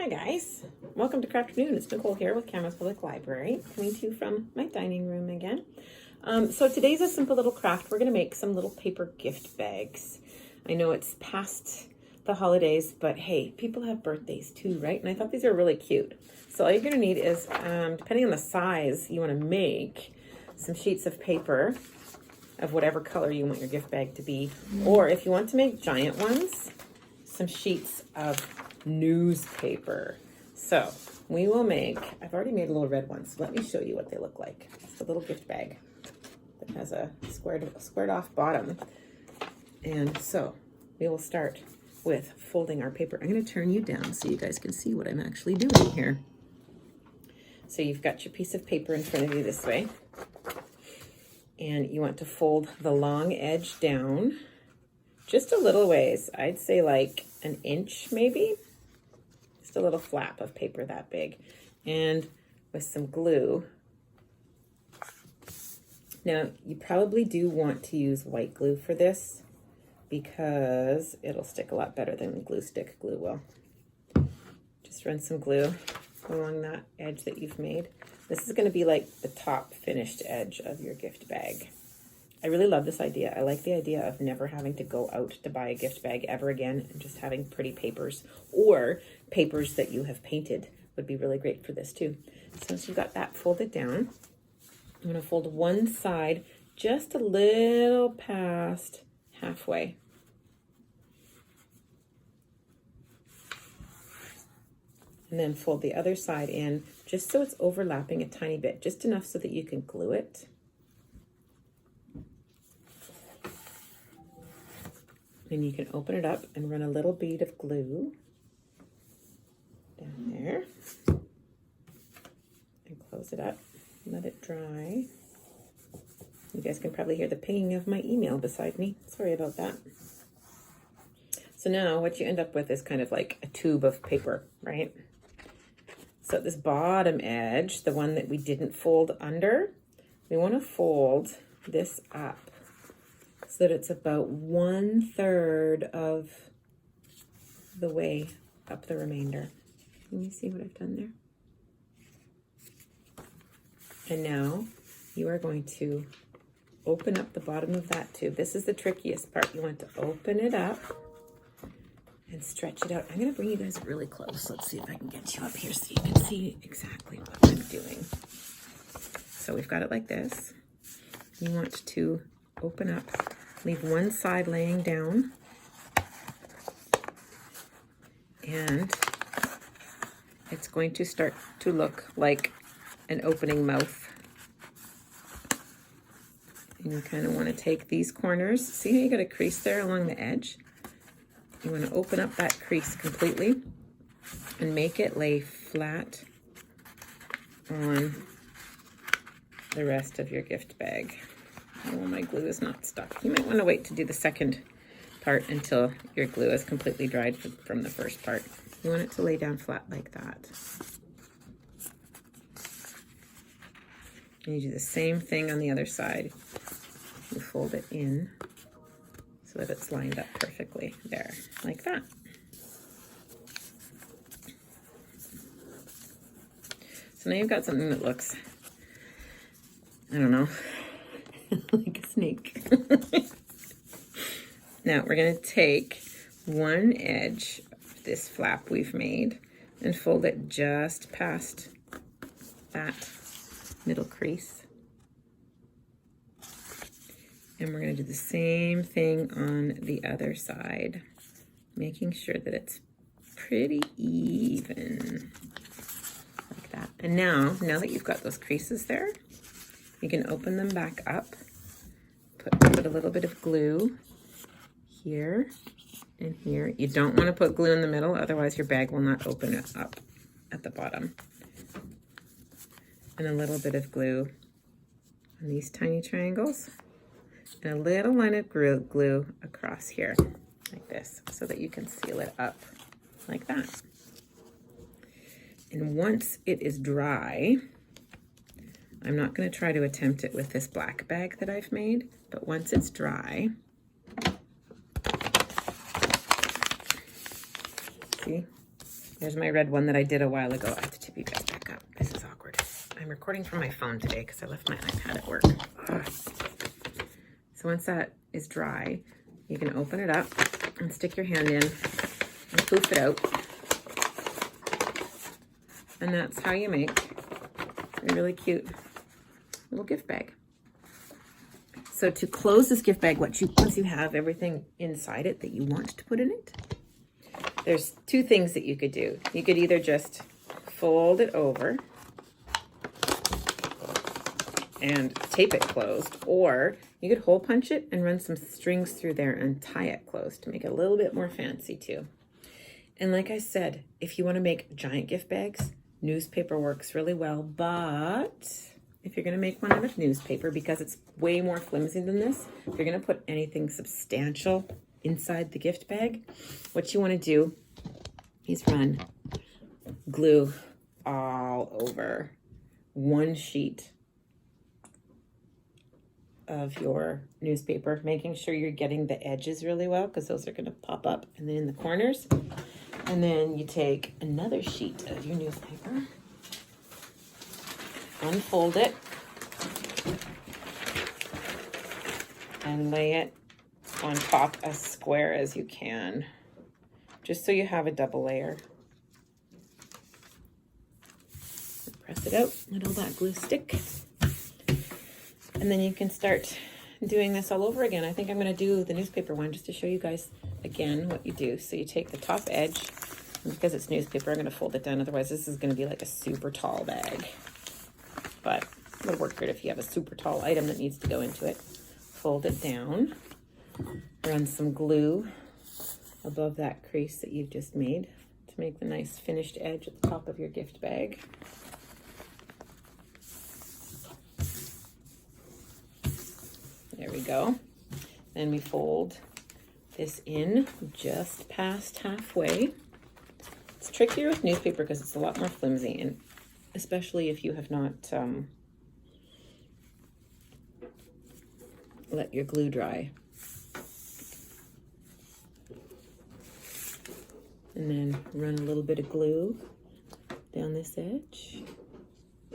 Hi guys, welcome to Craft Noon. It's Nicole here with Kamloops Public Library, coming to you from my dining room again. So today's a simple little craft. We're going to make some little paper gift bags. I know it's past the holidays, but hey, people have birthdays too, right? And I thought these are really cute. So all you're going to need is, depending on the size you want to make, some sheets of paper of whatever color you want your gift bag to be. Or if you want to make giant ones, some sheets of newspaper. So we will make, I've already made a little red one, so let me show you what they look like. It's a little gift bag that has a squared off bottom. And so we will start with folding our paper. I'm going to turn you down so you guys can see what I'm actually doing here. So you've got your piece of paper in front of you this way. And you want to fold the long edge down just a little ways. I'd say like an inch maybe. Just a little flap of paper that big. And with some glue. Now, you probably do want to use white glue for this because it'll stick a lot better than glue stick glue will. Just run some glue along that edge that you've made. This is going to be like the top finished edge of your gift bag. I really love this idea. I like the idea of never having to go out to buy a gift bag ever again and just having pretty papers, or papers that you have painted would be really great for this too. So once you've got that folded down, I'm going to fold one side just a little past halfway. And then fold the other side in just so it's overlapping a tiny bit, just enough so that you can glue it. And you can open it up and run a little bead of glue down there. And close it up. Let it dry. You guys can probably hear the pinging of my email beside me. Sorry about that. So now what you end up with is kind of like a tube of paper, right? So this bottom edge, the one that we didn't fold under, we want to fold this up so that it's about 1/3 of the way up the remainder. Can you see what I've done there? And now you are going to open up the bottom of that tube. This is the trickiest part. You want to open it up and stretch it out. I'm going to bring you guys really close. Let's see if I can get you up here so you can see exactly what I'm doing. So we've got it like this. You want to open up, leave one side laying down, and it's going to start to look like an opening mouth. And you kind of want to take these corners. See how you got a crease there along the edge? You want to open up that crease completely and make it lay flat on the rest of your gift bag. Oh, my glue is not stuck. You might want to wait to do the second part until your glue is completely dried from the first part. You want it to lay down flat like that. And you do the same thing on the other side. You fold it in so that it's lined up perfectly there, like that. So now you've got something that looks, I don't know, like a snake. Now we're going to take one edge of this flap we've made and fold it just past that middle crease. And we're going to do the same thing on the other side, making sure that it's pretty even, like that. And now that you've got those creases there, you can open them back up, put a little bit of glue here and here. You don't want to put glue in the middle, otherwise your bag will not open it up at the bottom. And a little bit of glue on these tiny triangles. And a little line of glue across here, like this, so that you can seal it up like that. And once it is dry, I'm not going to try to attempt it with this black bag that I've made, but once it's dry, see, There's my red one that I did a while ago. I have to tip you guys back up. This is awkward. I'm recording from my phone today because I left my iPad at work. Ugh. So once that is dry, you can open it up and stick your hand in and poof it out. And that's how you make a really cute little gift bag. So to close this gift bag, once you have everything inside it that you want to put in it, there's two things that you could do. You could either just fold it over and tape it closed, or you could hole punch it and run some strings through there and tie it closed to make it a little bit more fancy too. And like I said, if you want to make giant gift bags, newspaper works really well, but if you're going to make one out of newspaper, because it's way more flimsy than this, if you're going to put anything substantial inside the gift bag, what you want to do is run glue all over one sheet of your newspaper, making sure you're getting the edges really well, because those are going to pop up, and then in the corners. And then you take another sheet of your newspaper, unfold it, and lay it on top as square as you can, just so you have a double layer. Press it out, let all that glue stick. And then you can start doing this all over again. I think I'm going to do the newspaper one just to show you guys again what you do. So you take the top edge, and because it's newspaper, I'm going to fold it down. Otherwise, this is going to be like a super tall bag. But it'll work great if you have a super tall item that needs to go into it. Fold it down. Run some glue above that crease that you've just made to make the nice finished edge at the top of your gift bag. There we go. Then we fold this in just past halfway. It's trickier with newspaper because it's a lot more flimsy, and especially if you have not let your glue dry. And then run a little bit of glue down this edge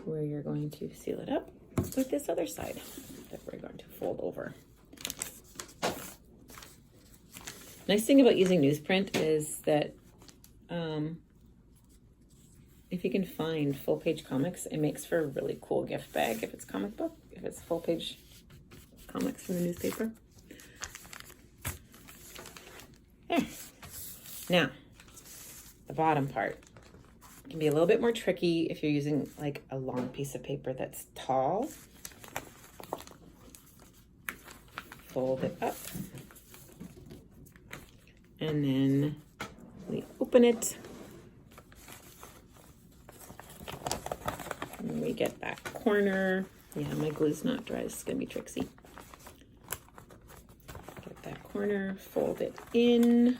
where you're going to seal it up with this other side that we're going to fold over. Nice thing about using newsprint is that if you can find full page comics, it makes for a really cool gift bag if it's comic book, if it's full page comics from the newspaper. There. Now, the bottom part can be a little bit more tricky if you're using like a long piece of paper that's tall. Fold it up, and then we open it, and we get that corner. Yeah, my glue's not dry, this is gonna be tricksy. Get that corner, fold it in.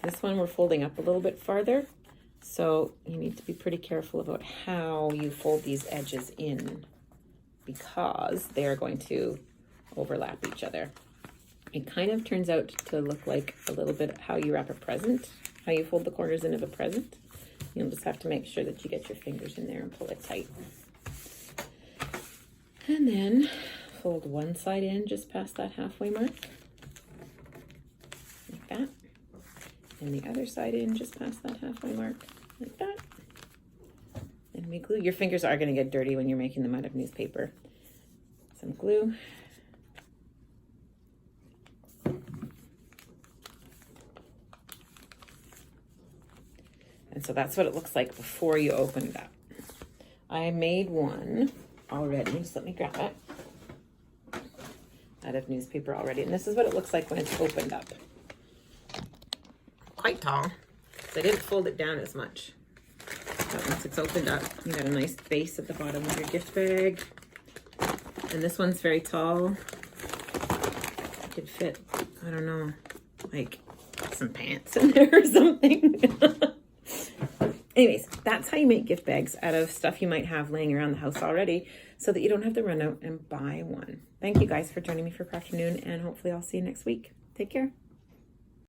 This one we're folding up a little bit farther, so you need to be pretty careful about how you fold these edges in, because they are going to overlap each other. It kind of turns out to look like a little bit how you wrap a present, how you fold the corners in of a present. You'll just have to make sure that you get your fingers in there and pull it tight. And then fold one side in just past that halfway mark, like that. And the other side in just past that halfway mark, like that. And we glue. Your fingers are going to get dirty when you're making them out of newspaper. Some glue. And so that's what it looks like before you open it up. I made one already, just let me grab it, out of newspaper already. And this is what it looks like when it's opened up. Quite tall, so I didn't fold it down as much. But once it's opened up, you got a nice base at the bottom of your gift bag. And this one's very tall. It could fit, I don't know, like some pants in there or something. Anyways, that's how you make gift bags out of stuff you might have laying around the house already, so that you don't have to run out and buy one. Thank you guys for joining me for Craft Afternoon, and hopefully I'll see you next week. Take care.